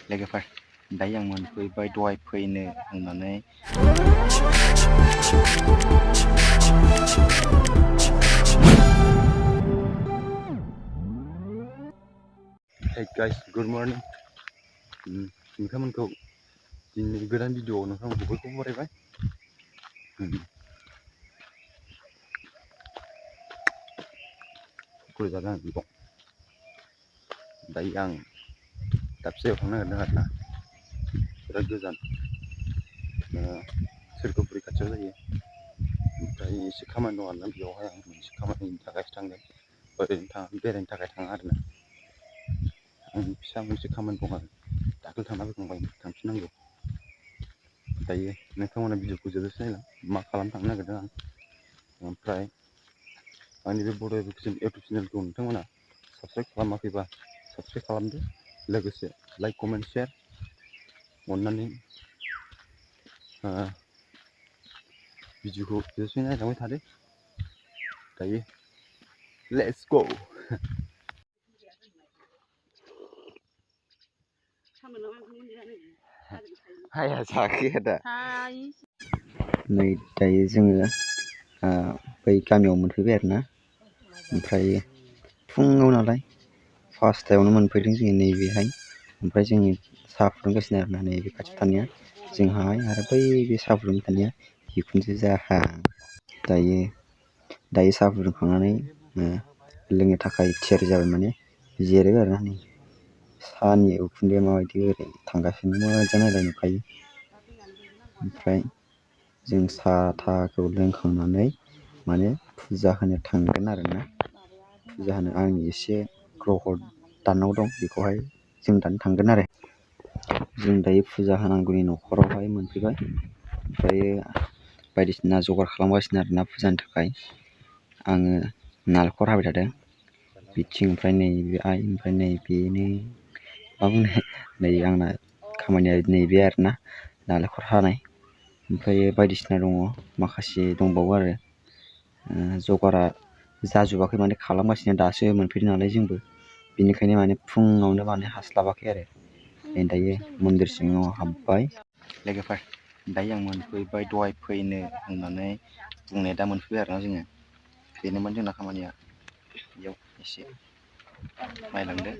लोगोफोर दायो आं मोनफैबाय दहाय फैनो होननानै Hey guys, good morning. नोंथांमोनखौ दिनै गोदान भिडिअ'आव नोंथांमोनखौ बयखौबो बरायबाय। गय जादों आं बिबाव। दायो आं दाबसे जायगायाव थांनो नागिरदों आरोना। बिराद गोजान। सोरगोफुरि खाथियाव जायो। ओमफ्राय एसे खामानि दं आरोना बेयावहाय आं मोनसे खामानिनि थाखायसो थांदों। ओरैनो बेरायनो थाखाय थाङा आरोना। आं फिसा मोनसे खामानि दं आरो दाखालि थांना फैखांबाय थांफिननांगौ। दायो नोंथांमोना भिडिअ'खौ जोबजासे नायलां मा खालामनो थांनो नागिरदों आं। ओमफ्राय आंनि बे बड' इडुकेसन इउटुब चेनेलखौ नोंथांमोना साबस्क्राइब खालामाखैबा साबस्क्राइब खालामदो। लोगोसे लाइक कमेन्ट शेयार अननानै भिडिअ'खौ जोबजासे नायलांबाय थादो। दायो लेट्स गो। हाया जायाखै दा नै दायो जोङो बै गामियाव मोनफैबाय आरोना। ओमफ्राय फुङाव नालाय फासथायावनो मोनफैदों जोङो नैबेहाय। ओमफ्राय जोङो साहा फुदुंगासिनो आरोना नैबे खाथियाव थानाया जोंहाय आरो बै बे साहा फुदुंबाय थानाया बिखुनजो जाहा। दायो साहा फुदुंखांनानै लोंनो थाखाय थियारि जाबाय माने जिरायबाय आरोना नै साहानि उखुन्दैया माबायदि ओरै थांगासिनो मोजां नायलाय नुखायो। ओमफ्राय जों साहा थाहाखौ लोंखांनानै माने फुजा होनो थांगोन आरोना। फुजा होनो आंनि एसे ग्रह' दाननांगौ दं बेखौहाय जों दानो थांगोन आरो। जों दायो फुजा होनांगौनि न'खरावहाय मोनफैबाय। ओमफ्रायो बायदिसिना जगार खालामगासिनो आरोना फुजानि थाखाय। आङो नालेंखर हाबाय थादों बिथिं ओमफ्राय नैबे आइ ओमफ्राय नैबेनो मा बुंनो नै आंना खामानिया नैबे आरोना नालेंखर हानाय। ओमफ्राय बायदिसिना दङ माखासे दंबावो आरो जगारा जाजोबाखै माने खालामगासिनो दासो मोनफैदों नालाय जोंबो बेनिखायनो माने फुङावनो माने हास्लाबाखै आरो। दायो मन्दिर सिङाव हाबबाय। लोगोफोर दायो आं मोनफैबाय दहाय फैनो होननानै बुंनाया दा मोनफैबाय आरोना जोङो। बेनोमोन जोंना खामानिया बेयाव एसे नायलांदो।